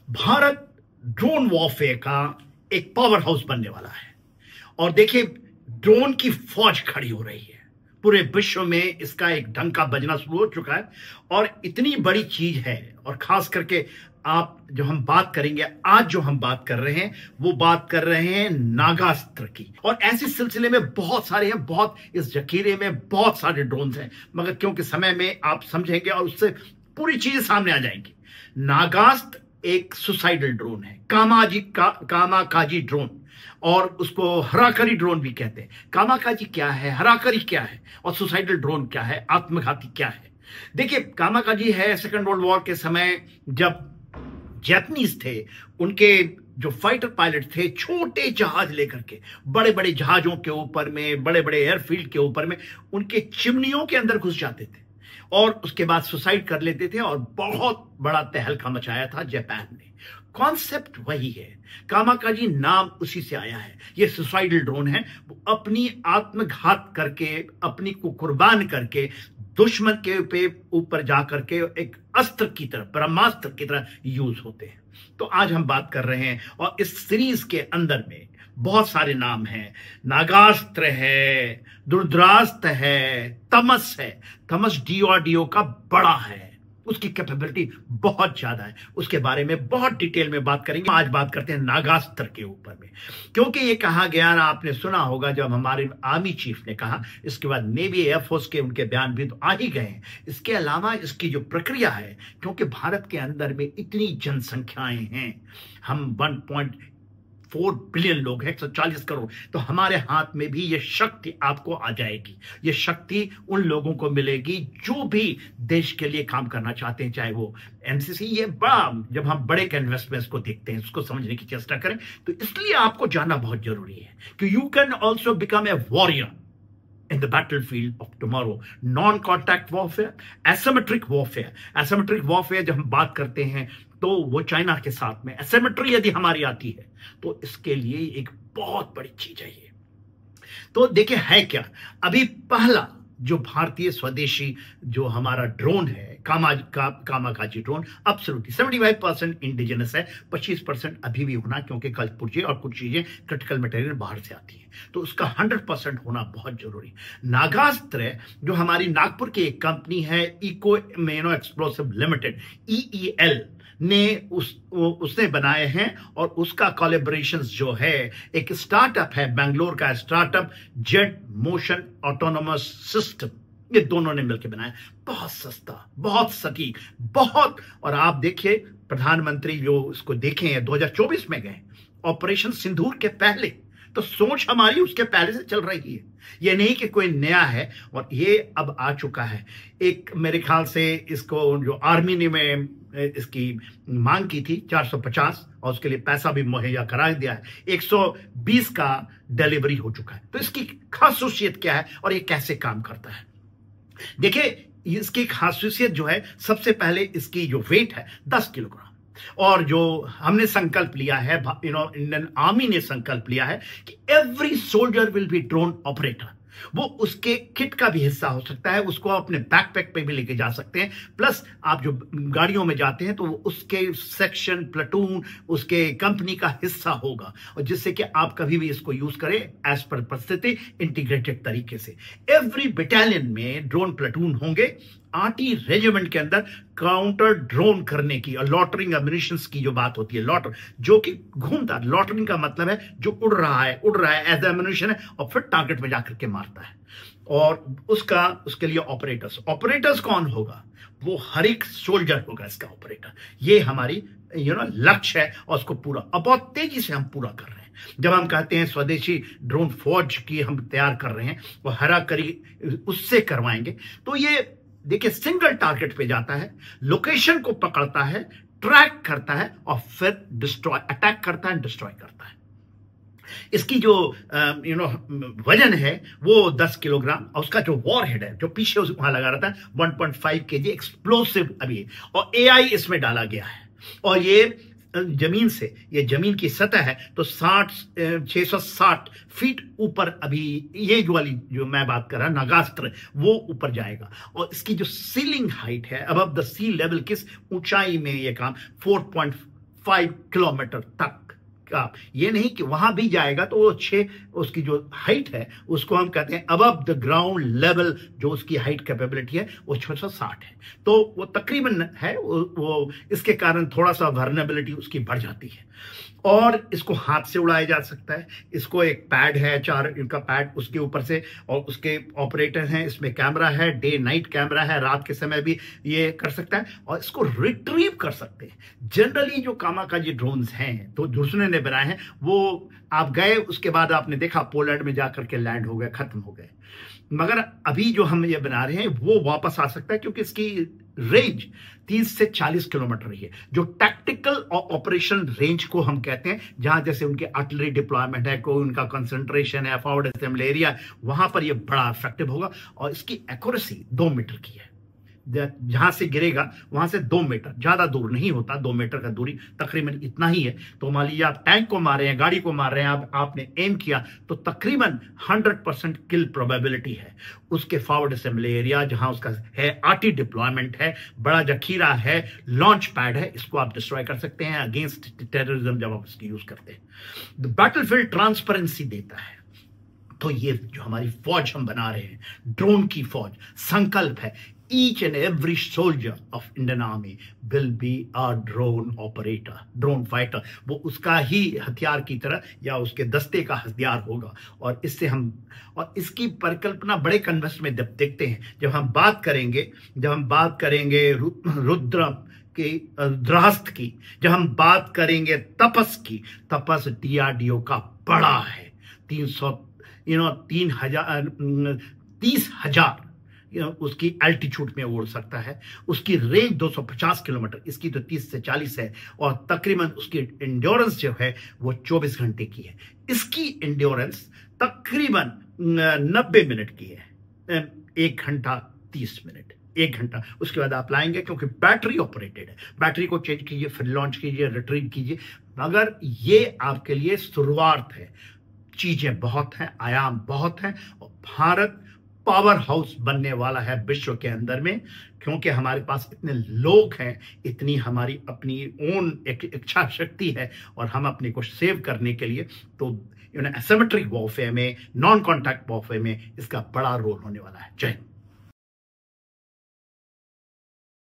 Bharat drone warfare का एक power house बनने वाला है। और देखिए, ड्रोन की फौज खड़ी हो रही है। पूरे विश्व में इसका एक डंका बजना शुरू हो चुका है और इतनी बड़ी चीज है। और खास करके आप जो हम बात करेंगे आज, जो हम बात कर रहे हैं वो बात कर रहे हैं नागास्त्र की। और ऐसे सिलसिले में बहुत सारे हैं, बहुत इस जखीरे में बहुत सारे ड्रोन हैं, मगर क्योंकि समय में आप समझेंगे और उससे पूरी चीजें सामने आ जाएंगी। नागास्त्र एक सुसाइडल ड्रोन है, कामाकाजी ड्रोन, और उसको हराकरी ड्रोन भी कहते हैं। कामाकाजी क्या है, हराकरी क्या है और सुसाइडल ड्रोन क्या है, आत्मघाती क्या है? देखिए, कामाकाजी है सेकेंड वर्ल्ड वॉर के समय जब जैपनीज थे, उनके जो फाइटर पायलट थे छोटे जहाज लेकर के बड़े बड़े जहाजों के ऊपर में, बड़े बड़े एयरफील्ड के ऊपर में उनके चिमनियों के अंदर घुस जाते थे और उसके बाद सुसाइड कर लेते थे और बहुत बड़ा तहलका मचाया था जापान ने। कॉन्सेप्ट वही है, कामाकाजी नाम उसी से आया है। ये सुसाइडल ड्रोन है, वो अपनी आत्मघात करके, अपनी को कुर्बान करके दुश्मन के ऊपर जाकर के एक अस्त्र की तरह, ब्रह्मास्त्र की तरह यूज होते हैं। तो आज हम बात कर रहे हैं और इस सीरीज के अंदर में बहुत सारे नाम हैं। नागास्त्र है, रुद्रास्त्र है, तमस है। तमस डीआरडीओ का बड़ा है, उसकी कैपेबिलिटी बहुत ज्यादा है, उसके बारे में बहुत डिटेल में बात करेंगे। आज बात करते हैं नागास्त्र के ऊपर में, क्योंकि ये कहा गया ना, आपने सुना होगा जब हमारे आर्मी चीफ ने कहा, इसके बाद नेवी एयरफोर्स के उनके बयान भी तो आ ही गए हैं। इसके अलावा इसकी जो प्रक्रिया है, क्योंकि भारत के अंदर में इतनी जनसंख्याएं हैं, हम 1.4 बिलियन लोग हैं, 140 करोड़, तो हमारे हाथ में भी ये शक्ति आपको आ जाएगी। ये शक्ति उन लोगों को मिलेगी जो भी देश के लिए काम करना चाहते हैं, चाहे वो एनसीसी। ये बड़ा, जब हम बड़े इन्वेस्टमेंट्स को देखते हैं, उसको समझने की चेष्टा करें, तो इसलिए आपको जानना बहुत जरूरी है कि you can also become a warrior in the battlefield of tomorrow. Non-contact warfare, asymmetric warfare. Asymmetric warfare जब हम बात करते हैं तो वो चाइना के साथ में asymmetry यदि हमारी आती है तो इसके लिए एक बहुत बड़ी चीज है ये। तो देखिए है क्या, अभी पहला जो भारतीय स्वदेशी जो हमारा ड्रोन है, कामाकाजी ड्रोन, एब्सोल्युटली 75% इंडिजिनस है, 25% अभी भी होना, क्योंकि कल पुर्जे और कुछ चीजें क्रिटिकल मटेरियल बाहर से आती है, तो उसका 100% होना बहुत जरूरी। नागास्त्र जो हमारी नागपुर की एक कंपनी है, इको मेनो एक्सप्लोसिव लिमिटेड, EEL ने उसने बनाए हैं, और उसका कोलैबोरेशन जो है एक स्टार्टअप है, बेंगलोर का startup jet motion autonomous system, ये दोनों ने मिलकर बनाया। बहुत सस्ता, बहुत सटीक, बहुत। और आप देखिए, प्रधानमंत्री जो इसको देखे हैं 2024 में गए, ऑपरेशन सिंदूर के पहले, तो सोच हमारी उसके पहले से चल रही है। ये नहीं कि कोई नया है, और ये अब आ चुका है। एक मेरे ख्याल से इसको जो आर्मी ने में इसकी मांग की थी 450, और उसके लिए पैसा भी मुहैया करा दिया है। 120 का डिलीवरी हो चुका है। तो इसकी खासियत क्या है और ये कैसे काम करता है? देखिए, इसकी खासियत जो है, सबसे पहले इसकी जो वेट है 10 किलोग्राम, और जो हमने संकल्प लिया है, इंडियन आर्मी ने संकल्प लिया है कि every soldier will be drone operator. वो उसके किट का भी हिस्सा हो सकता है, उसको अपने बैकपैक पे भी लेके जा सकते हैं। प्लस आप जो गाड़ियों में जाते हैं तो उसके सेक्शन, प्लाटून, उसके कंपनी का हिस्सा होगा, और जिससे कि आप कभी भी इसको यूज करें एज पर परिस्थिति, इंटीग्रेटेड तरीके से। एवरी बटालियन में ड्रोन प्लाटून होंगे। आर्टी रेजिमेंट के अंदर काउंटर ड्रोन करने की और लॉटरिंग एमिनिशंस की जो बात होती है, लॉटर जो कि घूमता, लॉटरिंग का मतलब है जो उड़ रहा है एज एमिनिशन है, और फिर टारगेट में जाकर के मारता है। और उसके लिए ऑपरेटर्स कौन होगा? वो हर एक सोल्जर होगा इसका ऑपरेटर। ये हमारी लक्ष्य है, और उसको पूरा बहुत तेजी से हम पूरा कर रहे हैं। जब हम कहते हैं स्वदेशी ड्रोन फौज की हम तैयार कर रहे हैं, वो हराकरी उससे करवाएंगे, तो ये देखिए सिंगल टारगेट पे जाता है, लोकेशन को पकड़ता है, ट्रैक करता है, और फिर अटैक करता है, डिस्ट्रॉय करता है। इसकी जो वजन है वो 10 किलोग्राम, और उसका जो वॉरहेड है जो पीछे वहां लगा रहता है 1.5 kg एक्सप्लोसिव अभी, और AI इसमें डाला गया है। और ये जमीन से, ये जमीन की सतह है तो 660 फीट ऊपर अभी ये जो वाली जो मैं बात कर रहा हूं नागास्त्र, वो ऊपर जाएगा। और इसकी जो सीलिंग हाइट है अबव द सी लेवल, किस ऊंचाई में ये काम, 5 किलोमीटर तक का। ये नहीं कि वहां भी जाएगा तो वो 6, उसकी जो हाइट है उसको हम कहते हैं अबव द ग्राउंड लेवल, जो उसकी हाइट कैपेबिलिटी है वो 660 है। तो वो तकरीबन है वो इसके कारण थोड़ा सा वर्नेबिलिटी उसकी बढ़ जाती है। और इसको हाथ से उड़ाया जा सकता है। इसको एक पैड है, 4 इनका पैड, उसके ऊपर से, और उसके ऑपरेटर हैं, इसमें कैमरा है, डे नाइट कैमरा है, रात के समय भी ये कर सकता है, और इसको रिट्रीव कर सकते हैं। जनरली जो कामाकाजी ड्रोन्स हैं तो दूसरे ने बनाए हैं, वो आप गए उसके बाद आपने देखा पोलैंड में जाकर के लैंड हो गए, खत्म हो गए। मगर अभी जो हम ये बना रहे हैं वो वापस आ सकता है, क्योंकि इसकी रेंज 30 से 40 किलोमीटर रही है, जो टैक्टिकल और ऑपरेशन रेंज को हम कहते हैं, जहां जैसे उनके आर्टिलरी डिप्लॉयमेंट है, कोई उनका कंसंट्रेशन है, फॉरवर्ड असेंबली एरिया, वहां पर ये बड़ा इफेक्टिव होगा। और इसकी एक्यूरेसी 2 मीटर की है, जहां से गिरेगा वहां से 2 मीटर, ज्यादा दूर नहीं होता, 2 मीटर का दूरी तकरीबन इतना ही है। तो मान लीजिए आप टैंक को मार रहे हैं, गाड़ी को मार रहे हैं, आपने एम किया तो तकरीबन 100% किल प्रोबेबिलिटी है। उसके फॉरवर्ड असेंबली एरिया जहां उसका है, आरटी डिप्लॉयमेंट है, बड़ा जखीरा है, लॉन्च पैड है, इसको आप डिस्ट्रॉय कर सकते हैं अगेंस्ट टेररिज्म जब आप इसकी यूज करते हैं। बैटलफील्ड ट्रांसपेरेंसी देता है। तो ये जो हमारी फौज हम बना रहे हैं, ड्रोन की फौज, संकल्प है each and every soldier of Indian Army will be a drone operator, drone fighter। वो उसका ही हथियार की तरह या उसके दस्ते का हथियार होगा। और इससे हम, और इसकी परिकल्पना बड़े कन्वेस्ट में देखते हैं, जब हम बात करेंगे रुद्र की, रुद्रास्त्र की, जब हम बात करेंगे तपस की, तपस DRDO का बड़ा है, 30,000 उसकी एल्टीट्यूड में उड़ सकता है। उसकी रेंज 250 किलोमीटर, इसकी तो 30 से 40 है, और तकरीबन उसकी इंड्योरेंस जो है वो 24 घंटे की है। इसकी इंड्योरेंस तकरीबन 90 मिनट की है, 1 घंटा 30 मिनट, 1 घंटा। उसके बाद आप लाएंगे, क्योंकि बैटरी ऑपरेटेड है, बैटरी को चेंज कीजिए, फिर लॉन्च कीजिए, रिट्रीव कीजिए। मगर ये आपके लिए शुरुआत है, चीजें बहुत हैं, आयाम बहुत हैं, और भारत पावर हाउस बनने वाला है विश्व के अंदर में, क्योंकि हमारे पास इतने लोग हैं, इतनी हमारी अपनी ओन एक इच्छा शक्ति है, और हम अपने को सेव करने के लिए तो एसिमेट्रिक वॉरफेयर में, नॉन कॉन्टैक्ट वॉरफेयर में इसका बड़ा रोल होने वाला है। जय हिंद।